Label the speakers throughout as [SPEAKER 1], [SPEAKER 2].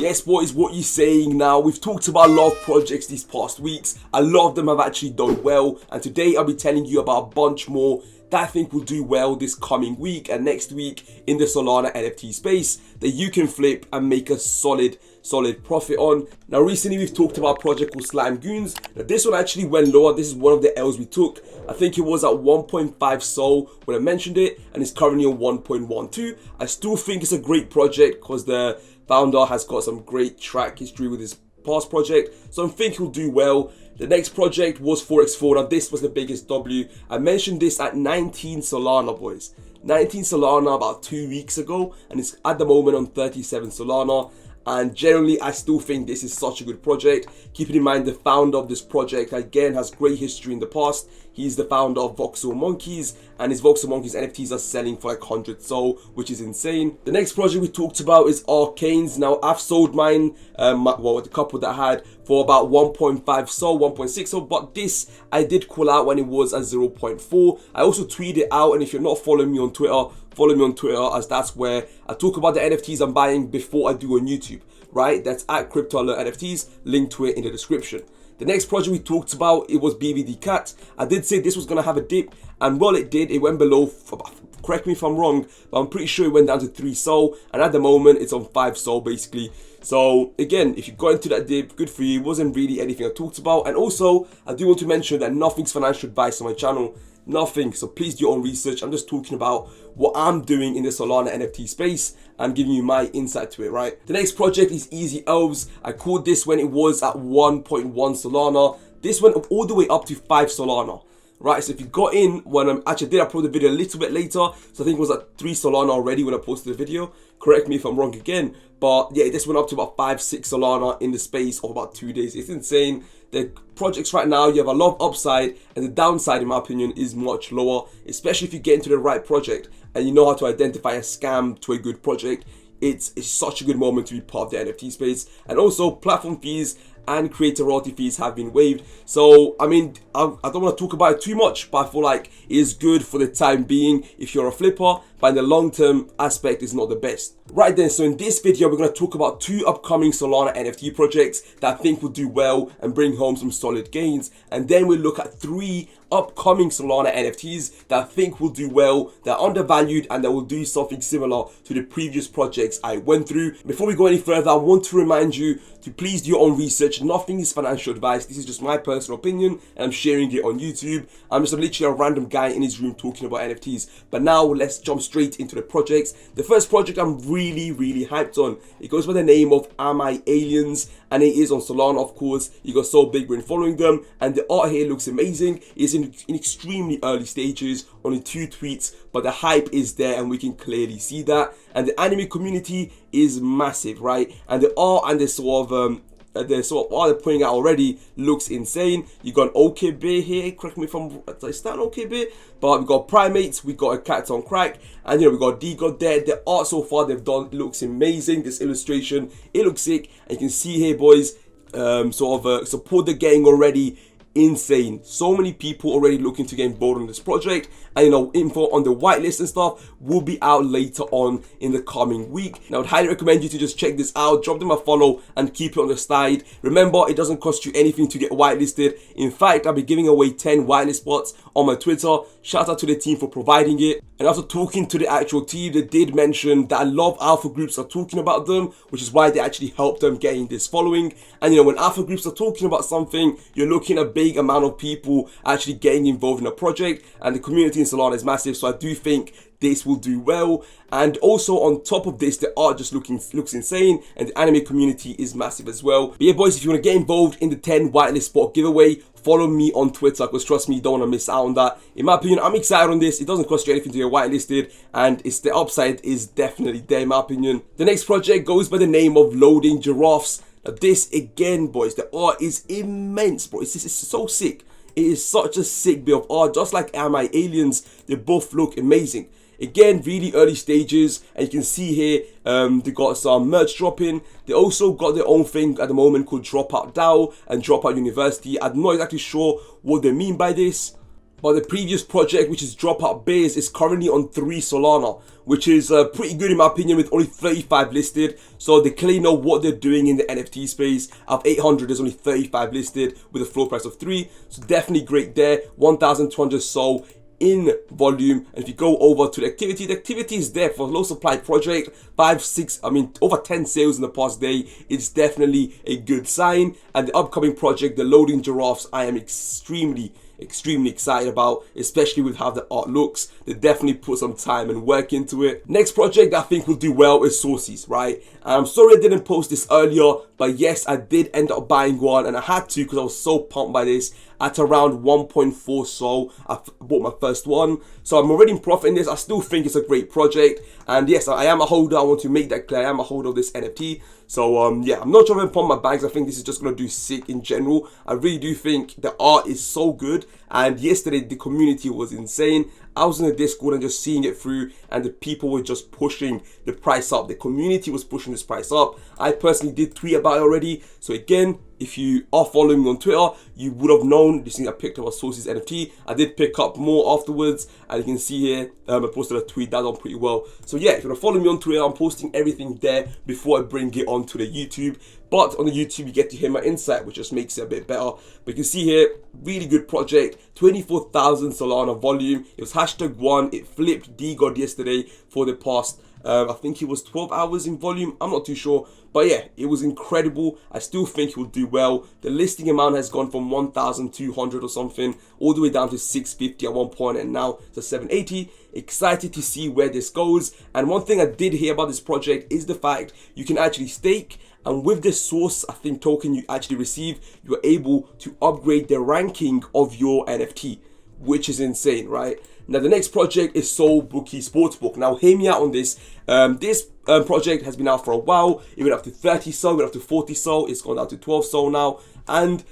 [SPEAKER 1] Yes, boys, what you saying now? We've talked about a lot of projects these past weeks. A lot of them have actually done well, and today I'll be telling you about a bunch more that I think will do well this coming week and next week in the Solana NFT space that you can flip and make a solid profit on. Now, recently we've talked about a project called Slime Goons. Now, this one actually went lower. This is one of the L's we took. I think it was at 1.5 SOL when I mentioned it, and it's currently on 1.12. I still think it's a great project because the founder has got some great track history with his past project, so I think he'll do well. The next project was Forex4. Now, this was the biggest W. I mentioned this at 19 Solana, boys. 19 Solana about 2 weeks ago, and it's at the moment on 37 Solana. And generally, I still think this is such a good project. Keeping in mind the founder of this project, again, has great history in the past. He's the founder of Voxel Monkeys, and his Voxel Monkeys NFTs are selling for like 100 SOL, which is insane. The next project we talked about is Arcanes. Now, I've sold mine, the couple that I had, for about 1.5 SOL, 1.6 SOL, but this I did call out when it was at 0.4. I also tweeted it out, and if you're not following me on Twitter, follow me on Twitter, as that's where I talk about the NFTs I'm buying before I do on YouTube, right? That's at Crypto Alert NFTs, link to it in the description. The next project we talked about, it was BBD Cat. I did say this was going to have a dip, and well, it did. It went below, correct me if I'm wrong, but I'm pretty sure it went down to 3 SOL, and at the moment it's on 5 SOL basically. So again, if you got into that dip, good for you. It wasn't really anything I talked about. And also, I do want to mention that nothing's financial advice on my channel. Nothing, so please do your own research. I'm just talking about what I'm doing in the Solana NFT space and giving you my insight to it, right? The next project is Easy Elves. I called this when it was at 1.1 Solana. This went up all the way up to 5 Solana, right? So if you got in when I did upload the video a little bit later, so I think it was at 3 Solana already when I posted the video. Correct me if I'm wrong again, but yeah, this went up to about 5-6 Solana in the space of about 2 days. It's insane. The projects right now, you have a lot of upside, and the downside, in my opinion, is much lower, especially if you get into the right project and you know how to identify a scam to a good project. It's such a good moment to be part of the NFT space. And also, platform fees and creator royalty fees have been waived. So, I mean, I don't want to talk about it too much, but I feel like it is good for the time being if you're a flipper, but in the long-term aspect, it's not the best. Right then, so in this video, we're going to talk about 2 upcoming Solana NFT projects that I think will do well and bring home some solid gains. And then we'll look at 3 upcoming Solana NFTs that I think will do well, that are undervalued, and that will do something similar to the previous projects I went through. Before we go any further, I want to remind you to please do your own research. Nothing is financial advice. This is just my personal opinion, and I'm sharing it on YouTube. I'm just literally a random guy in his room talking about NFTs. But now let's jump straight into the projects. The first project I'm really hyped on. It goes by the name of Am I Aliens, and it is on Solana, of course. You got So Big Brain following them, and the art here looks amazing. It's in extremely early stages, only 2 tweets, but the hype is there and we can clearly see that. And the anime community is massive, right? And the art and the sort of art they're putting out already looks insane. You got an OKB here, correct me if I'm, is that an OKB? But we got Primates, we got a Cat on Crack, and you know, we got D-God there. The art so far they've done looks amazing. This illustration, it looks sick. And you can see here, boys, support they're getting already. Insane. So many people already looking to get involved in this project, and you know, info on the whitelist and stuff will be out later on in the coming week. Now, I would highly recommend you to just check this out, drop them a follow and keep it on the side. Remember, it doesn't cost you anything to get whitelisted. In fact, I'll be giving away 10 whitelist spots on my Twitter. Shout out to the team for providing it. And after talking to the actual team, they did mention that a lot of alpha groups are talking about them, which is why they actually helped them getting this following. And you know, when alpha groups are talking about something, you're looking at a big amount of people actually getting involved in a project, and the community in Solana is massive. So I do think this will do well. And also on top of this, the art just looks insane, and the anime community is massive as well. But yeah, boys, if you want to get involved in the 10 whitelist spot giveaway, follow me on Twitter, because trust me, you don't want to miss out on that. In my opinion, I'm excited on this. It doesn't cost you anything to get whitelisted, and the upside is definitely there, in my opinion. The next project goes by the name of Loading Giraffes. Now this, again, boys, the art is immense, bro. It's so sick. It is such a sick bit of art. Just like Am I Aliens, they both look amazing. Again, really early stages, and you can see here they got some merch dropping. They also got their own thing at the moment called Dropout DAO and Dropout University. I'm not exactly sure what they mean by this, but the previous project, which is Dropout Base, is currently on 3 Solana, which is pretty good in my opinion, with only 35 listed. So they clearly know what they're doing in the NFT space. Out of 800, there's only 35 listed with a floor price of 3. So definitely great there. 1,200 SOL in volume. And if you go over to the activity is there for a low supply project. 5-6, I mean over 10 sales in the past day. It's definitely a good sign. And the upcoming project, the Loading Giraffes, I am extremely excited about, especially with how the art looks. They definitely put some time and work into it. Next project I think will do well is Sources, right? And I'm sorry I didn't post this earlier, but yes, I did end up buying one, and I had to because I was so pumped by this. At around 1.4 SOL, I bought my first one, so I'm already in profit in this. I still think it's a great project, and yes, I am a holder. I want to make that clear. I am a holder of this NFT. So yeah, I'm not trying to pump my bags. I think this is just gonna do sick in general. I really do think the art is so good, and yesterday the community was insane. I was in the Discord and just seeing it through, and the people were just pushing the price up. The community was pushing this price up. I personally did tweet about it already. So again, if you are following me on Twitter, you would have known this thing I picked up a Sources NFT. I did pick up more afterwards, and you can see here, I posted a tweet that done pretty well. So yeah, if you want to follow me on Twitter, I'm posting everything there before I bring it onto the YouTube. But on the YouTube, you get to hear my insight, which just makes it a bit better. But you can see here, really good project, 24,000 Solana volume. It was #1. It flipped DGOD yesterday for the past, I think it was 12 hours in volume. I'm not too sure. But yeah, it was incredible. I still think it will do well. The listing amount has gone from 1,200 or something all the way down to 650 at one point, and now to 780. Excited to see where this goes. And one thing I did hear about this project is the fact you can actually stake. And with this source, I think, token you actually receive, you are able to upgrade the ranking of your NFT, which is insane, right? Now, the next project is Bookie Sportsbook. Now, hear me out on this. This project has been out for a while. It went up to 30 SOL, it went up to 40 SOL. It's gone down to 12 SOL now. And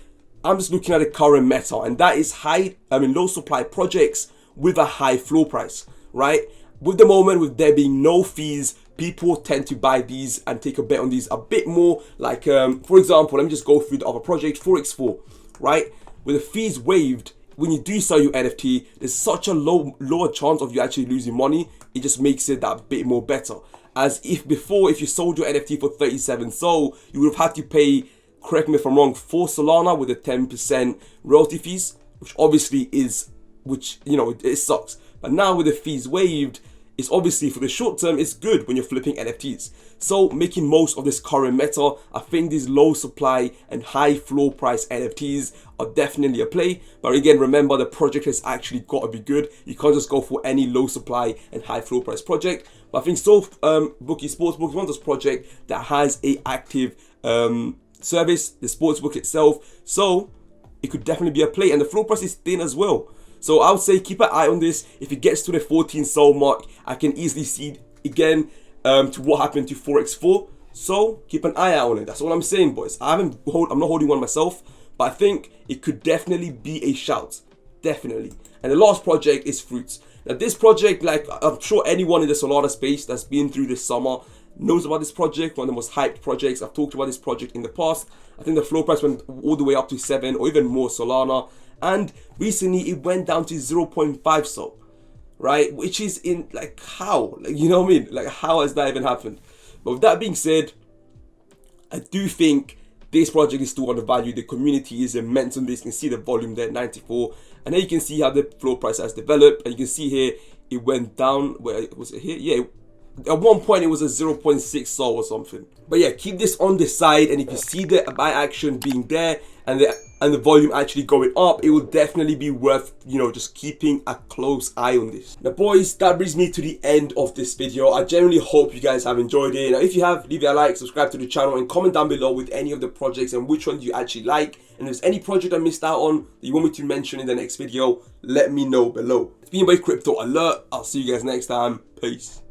[SPEAKER 1] I'm just looking at the current meta, and that is low supply projects with a high floor price, right? With the moment, with there being no fees, people tend to buy these and take a bet on these a bit more. Like, for example, let me just go through the other project, 4x4, right? With the fees waived, when you do sell your NFT, there's such a lower chance of you actually losing money. It just makes it that bit more better. As if before, if you sold your NFT for 37 SOL, you would have had to pay, correct me if I'm wrong, 4 Solana with a 10% royalty fees, which obviously is, it sucks. But now with the fees waived, it's obviously for the short term, it's good when you're flipping NFTs. So making most of this current meta, I think these low supply and high floor price NFTs are definitely a play. But again, remember, the project has actually got to be good. You can't just go for any low supply and high floor price project. But I think Bookie Sportsbook is one of those projects that has a active service, the sportsbook itself. So it could definitely be a play, and the floor price is thin as well. So I would say keep an eye on this. If it gets to the 14 SOL mark, I can easily see again to what happened to 4x4. So keep an eye out on it. That's all I'm saying, boys. I'm not holding one myself, but I think it could definitely be a shout. Definitely. And the last project is Fruits. Now this project, like I'm sure anyone in the Solana space that's been through this summer knows about this project. One of the most hyped projects. I've talked about this project in the past. I think the floor price went all the way up to 7 or even more Solana. And recently it went down to 0.5 SOL, right? Which is in, like, how? Like, you know what I mean? Like, how has that even happened? But with that being said, I do think this project is still undervalued. The community is immense on this. You can see the volume there, 94. And then you can see how the floor price has developed. And you can see here, it went down. Where was it here? Yeah. At one point, it was a 0.6 SOL or something. But yeah, keep this on the side. And if you see the buy action being there and the volume actually going up, it will definitely be worth, just keeping a close eye on this. Now, boys, that brings me to the end of this video. I genuinely hope you guys have enjoyed it. Now, if you have, leave it a like, subscribe to the channel, and comment down below with any of the projects and which one you actually like. And if there's any project I missed out on that you want me to mention in the next video, let me know below. It's been your boy Crypto Alert. I'll see you guys next time. Peace.